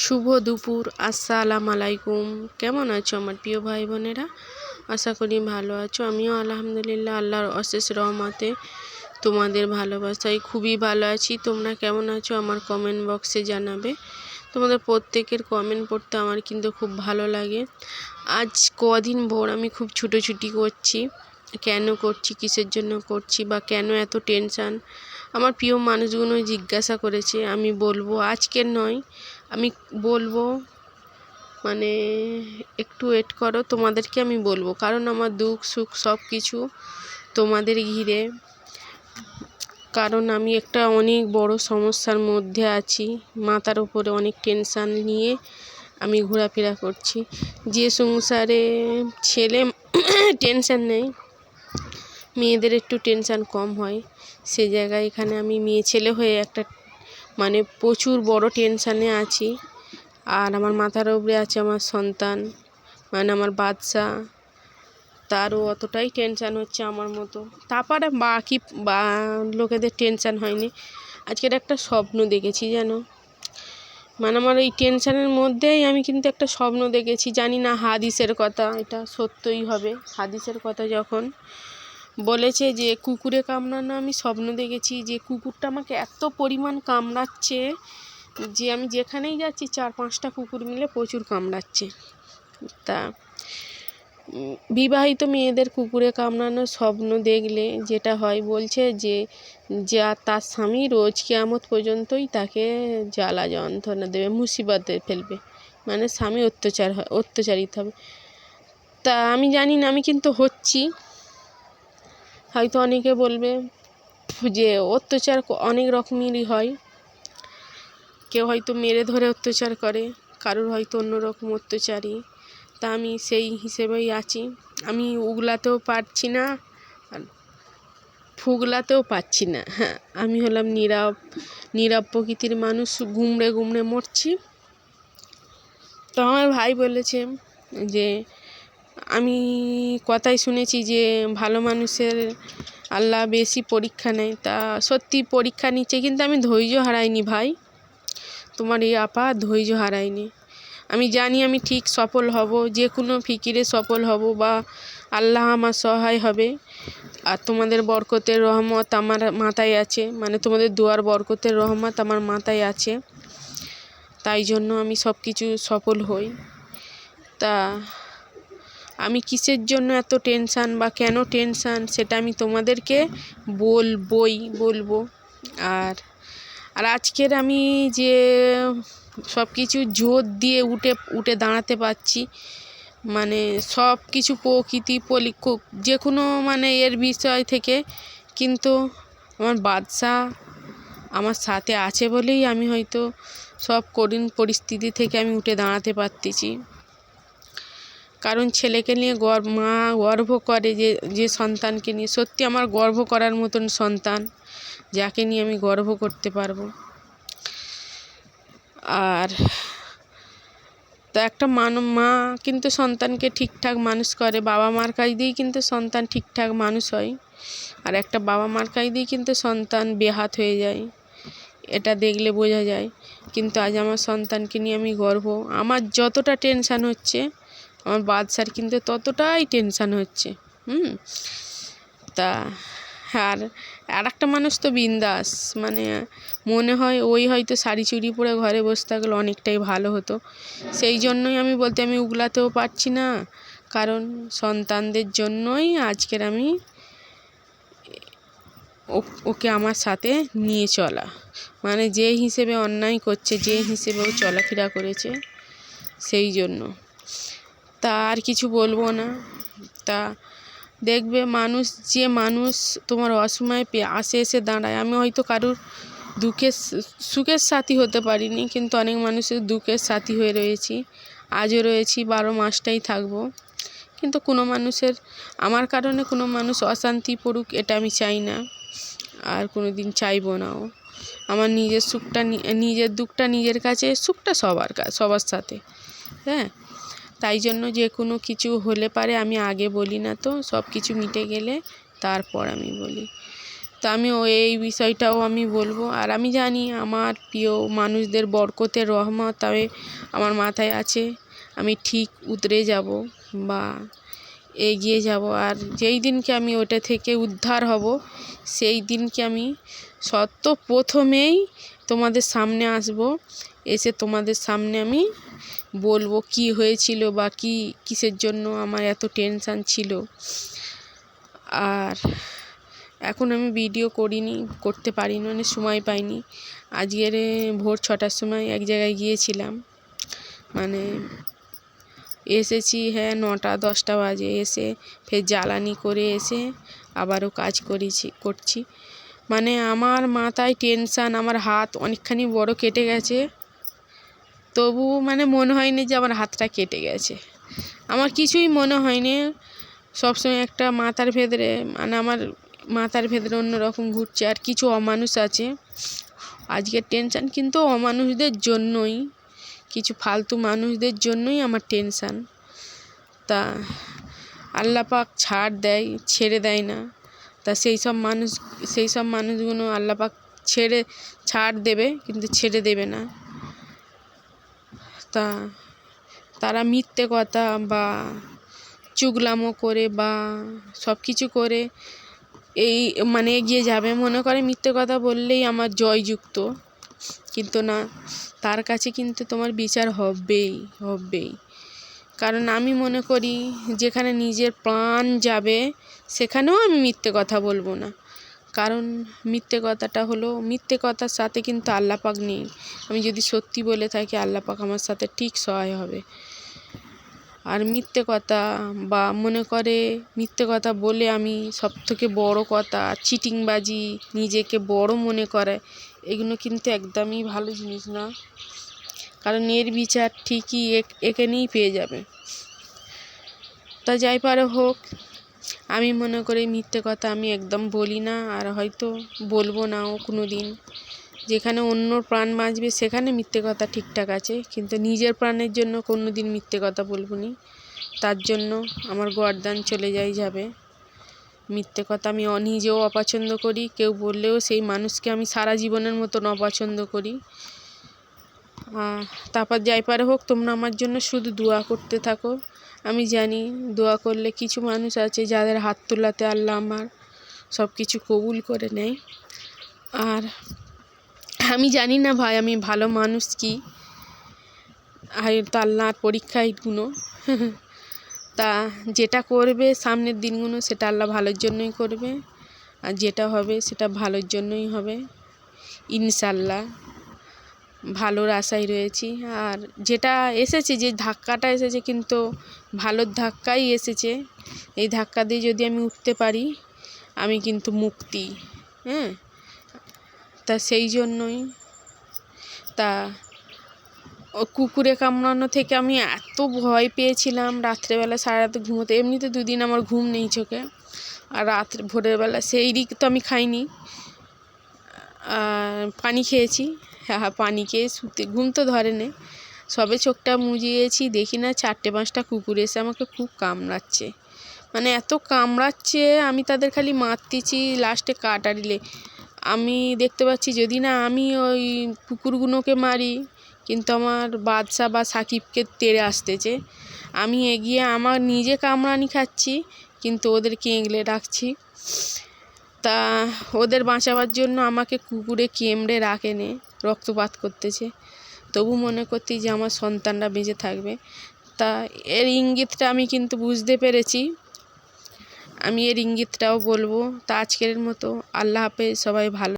শুভ দুপুর, আসসালামু আলাইকুম। কেমন আছো আমার প্রিয় ভাই বোনেরা? আশা করি ভালো আছো। আমিও আলহামদুলিল্লাহ আল্লাহর অশেষ রহমতে তোমাদের ভালোবাসায় খুবই ভালো আছি। তোমরা কেমন আছো আমার কমেন্ট বক্সে জানাবে। তোমাদের প্রত্যেকের কমেন্ট পড়তে আমার কিন্তু খুব ভালো লাগে। আজ কদিন ভোর আমি খুব ছুটোছুটি করছি। কেন করছি, কিসের জন্য করছি বা কেন এত টেনশান, আমার প্রিয় মানুষগুলো জিজ্ঞাসা করেছে। আমি বলবো, আজকের নয়, আমি বলবো, মানে একটু ওয়েট করো, তোমাদেরকে আমি বলবো। কারণ আমার দুঃখ সুখ সব কিছু তোমাদের ঘিরে। কারণ আমি একটা অনেক বড় সমস্যার মধ্যে আছি। মাথার উপরে অনেক টেনশান নিয়ে আমি ঘোরাফেরা করছি। যে সংসারে ছেলে টেনশান নেই, মেয়েদের একটু টেনশান কম হয়, সে জায়গায় এখানে আমি মেয়ে ছেলে হয়ে একটা প্রচুর বড় টেনশানে আছি। আর আমার মাথার উপরে আছে আমার সন্তান, আমার বাচ্চা, তারও অতটাই টেনশান হচ্ছে আমার মতো। তারপরে বাকি লোকেদের টেনশান হয়নি। আজকের একটা স্বপ্ন দেখেছি জানো, আমার এই টেনশানের মধ্যেই আমি কিন্তু একটা স্বপ্ন দেখেছি। জানি না হাদিসের কথা, এটা সত্যই হবে। হাদিসের কথা যখন বলেছে যে কুকুরে কামড়ানো, আমি স্বপ্ন দেখেছি যে কুকুরটা আমাকে এত পরিমাণ কামড়াচ্ছে যে আমি যেখানেই যাচ্ছি 4-5টা কুকুর মিলে প্রচুর কামড়াচ্ছে। তা বিবাহিত মেয়েদের কুকুরে কামড়ানোর স্বপ্ন দেখলে যেটা হয়, বলছে যে তার স্বামী রোজ কিয়ামত পর্যন্তই তাকে জ্বালা যন্ত্রণা দেবে, মুসিবতে ফেলবে, স্বামী অত্যাচারিত হবে। তা আমি জানি না, আমি কিন্তু হচ্ছি। হয়তো অনেকে বলবে যে অত্যাচার অনেক রকমেরই হয়, কেউ হয়তো মেরে ধরে অত্যাচার করে, কারোর হয়তো অন্যরকম অত্যাচারী। তা আমি সেই হিসেবেই আছি। আমি উগলাতেও পারছি না আর ফুগলাতেও পারছি না। হ্যাঁ, আমি হলাম নীরব প্রকৃতির মানুষ, গুমড়ে গুমড়ে মরছি। তো আমার ভাই বলেছে যে আমি কথাই শুনেছি যে ভালো মানুষের আল্লাহ বেশি পরীক্ষা নেয়। তা সত্যি পরীক্ষা নিচ্ছে, কিন্তু আমি ধৈর্য হারাইনি ভাই। তোমার এই আপা ধৈর্য হারাইনি। আমি জানি আমি ঠিক সফল হব, যে কোনো ফিকিরে সফল হব, বা আল্লাহ আমার সহায় হবে। আর তোমাদের বরকতের রহমত আমার মাথায় আছে, তোমাদের দুয়ার বরকতের রহমত আমার মাথায় আছে। তাই জন্য আমি সব কিছু সফল হই। তা আমি কিসের জন্য এত টেনশান বা কেন টেনশান, সেটা আমি তোমাদেরকে বলবো। আর আজকের আমি যে সব কিছু জোর দিয়ে উঠে দাঁড়াতে পারছি, সব কিছু প্রকৃতি যে কোনো এর বিষয় থেকে, কিন্তু আমার বাদশা আমার সাথে আছে বলেই আমি হয়তো সব কঠিন পরিস্থিতি থেকে আমি উঠে দাঁড়াতে পারতেছি। কারণ ছেলেকে নিয়ে মা গর্ব করে, যে সন্তানকে নিয়ে, সত্যি আমার গর্ব করার মতন সন্তান, যাকে নিয়ে আমি গর্ব করতে পারবো। আর তো একটা মা কিন্তু সন্তানকে ঠিকঠাক মানুষ করে, বাবা মার কাছ দিয়েই কিন্তু সন্তান ঠিকঠাক মানুষ হয়। আর একটা বাবা মার কাছ দিয়েই কিন্তু সন্তান বেহাত হয়ে যায়, এটা দেখলে বোঝা যায়। কিন্তু আজ আমার সন্তানকে নিয়ে আমি গর্ব। আমার যতটা টেনশান হচ্ছে, আমার বাদশার কিন্তু ততটাই টেনশান হচ্ছে। তা আর একটা মানুষ তো বিন্দাস, মনে হয় ওই হয়তো শাড়ি চুড়ি পরে ঘরে বসে থাকলে অনেকটাই ভালো হতো। সেই জন্যই আমি আমি উগলাতেও পারছি না, কারণ সন্তানদের জন্যই আজকের আমি ওকে আমার সাথে নিয়ে চলা, যে হিসেবে অন্যায় করছে, যে হিসেবে ও চলাফেরা করেছে, সেই জন্য। তা আর কিছু বলবো না। তা দেখবে মানুষ তোমার অসময়ে এসে দাঁড়ায়। আমি হয়তো কারোর সুখের সাথী হতে পারিনি, কিন্তু অনেক মানুষের দুঃখের সাথী হয়ে রয়েছি, আজও রয়েছি, 12 মাসটাই থাকবো। কিন্তু কোনো মানুষের, আমার কারণে কোনো মানুষ অশান্তি পড়ুক, এটা আমি চাই না, আর কোনো দিন চাইবো নাও। আমার নিজের দুঃখটা নিজের কাছে, সুখটা সবার সাথে। হ্যাঁ, তাই জন্য যে কোনো কিছু হলে পারে আমি আগে বলি না, তো সব কিছু মিটে গেলে তারপর আমি বলি। তো আমিও এই বিষয়টাও আমি বলবো। আর আমি জানি আমার প্রিয় মানুষদের বরকতের রহমত আমার মাথায় আছে, আমি ঠিক উতরে যাব বা এগিয়ে যাব। আর যেই দিনকে আমি ওটা থেকে উদ্ধার হব, সেই দিনকে আমি প্রথমেই তোমাদের সামনে আসব, এসে তোমাদের সামনে আমি বলবো কি হয়েছিল বা কিসের জন্য আমার এত টেনশান ছিল। আর এখন আমি ভিডিও করতে পারিনি, মানে সময় পাইনি। আজকের ভোর 6টার সময় এক জায়গায় গিয়েছিলাম, মানে এসেছি 9টা 10টা বাজে, এসে ফের জ্বালানি করে এসে আবারও কাজ করছি। মানে আমার মাথায় টেনশান, আমার হাত অনেকখানি বড় কেটে গেছে, তবু মানে মনে হয়নি যে আমার হাতটা কেটে গেছে, আমার কিছুই মনে হয়নি। সবসময় একটা মাথার ভেতরে, মানে আমার মাথার ভেতরে অন্যরকম ঘুরছে। আর কিছু অমানুষ আছে, আজকের টেনশান কিন্তু অমানুষদের জন্যই, কিছু ফালতু মানুষদের জন্যই আমার টেনশান। তা আল্লাহ পাক ছেড়ে দেয় না। তা সেই সব মানুষগুলো আল্লাহ পাক ছাড় দেবে, কিন্তু ছেড়ে দেবে না। তা তারা মিথ্যে কথা বা চুগলামো করে বা সব কিছু করে মানে এগিয়ে যাবে, মনে করে মিথ্যে কথা বললেই আমার জয়যুক্ত। কিন্তু না, তার কাছে কিন্তু তোমার বিচার হবেই। কারণ আমি মনে করি যেখানে নিজের প্রাণ যাবে সেখানেও আমি মিথ্যে কথা বলবো না। কারণ মিথ্যে কথার সাথে কিন্তু আল্লাহ পাক নেই। আমি যদি সত্যি বলে থাকি, আল্লাহ পাক আমার সাথে ঠিক সহায় হবে। আর মিথ্যে কথা বা মনে করে মিথ্যে কথা বলে আমি সবথেকে বড় কথা, চিটিংবাজি, নিজেকে বড় মনে করে, এগুলো কিন্তু একদমই ভালো জিনিস না। কারণ এর বিচার ঠিকই এখানেই পেয়ে যাবে। তা যাই পারে হোক, আমি মনে করি মিথ্যে কথা আমি একদম বলি না, আর হয়তো বলবো নাও কোনো দিন। যেখানে অন্যর প্রাণ বাঁচবে সেখানে মিথ্যে কথা ঠিকঠাক আছে, কিন্তু নিজের প্রাণের জন্য কোনো দিন মিথ্যে কথা বলবো না। তার জন্য আমার গর্দান চলে যাবে। মিথ্যে কথা আমি নিজেও অপছন্দ করি, কেউ বললেও সেই মানুষকে আমি সারা জীবনের মতন অপছন্দ করি। তারপর যাই পারে হোক, তোমরা আমার জন্য শুধু দোয়া করতে থাকো। আমি জানি দোয়া করলে কিছু মানুষ আছে যাদের হাত তোলাতে আল্লাহ আমার সব কিছু কবুল করে নেয়। আর আমি জানি না ভাই, আমি ভালো মানুষ কি, হয়তো আল্লাহর পরীক্ষা এইগুলো। তা যেটা করবে সামনের দিনগুলো, সেটা আল্লাহ ভালোর জন্যই করবে, আর যেটা হবে সেটা ভালোর জন্যই হবে ইনশাল্লাহ। ভালোর আশায় রয়েছি। আর যেটা এসেছে, যে ধাক্কাটা এসেছে, কিন্তু ভালোর ধাক্কাই এসেছে। এই ধাক্কা দিয়ে যদি আমি উঠতে পারি, আমি কিন্তু মুক্তি। তা সেই জন্যই কুকুরে কামড়ানো থেকে আমি এত ভয় পেয়েছিলাম, রাত্রেবেলা সারা রাত ঘুমোতে, এমনিতে 2 দিন আমার ঘুম নেই চোখে, আর ভোরের বেলা সেই দিক তো আমি খাইনি, পানি খেয়েছি। পানি খেয়ে ঘুম তো ধরেনি, সবে চোখটা মুজিয়েছি, দেখি না 4টে-5টা কুকুর এসে আমাকে খুব কামড়াচ্ছে, মানে এত কামড়াচ্ছে, আমি তাদের খালি মারতেছি, লাস্টে কাটারিলে আমি দেখতে পাচ্ছি যদি না আমি ওই কুকুরগুলোকে মারি, কিন্তু আমার বাদশা বা সাকিবকে তেড়ে আসতেছে। আমি এগিয়ে আমার নিজে কামড়ানি খাচ্ছি, কিন্তু ওদেরকে এগলে রাখছি। তা ওদের বাঁচাবার জন্য আমাকে কুকুরে কামড়ে রাখেনে, রক্তপাত করতেছে, তবু মনে করছি যে আমার সন্তানরা বেঁচে থাকবে। তা এর ইঙ্গিতটা আমি কিন্তু বুঝতে পেরেছি, আমি এর ইঙ্গিতটাও বলবো। তা আজকের মতো আল্লাহ হাফেজ, সবাই ভালো।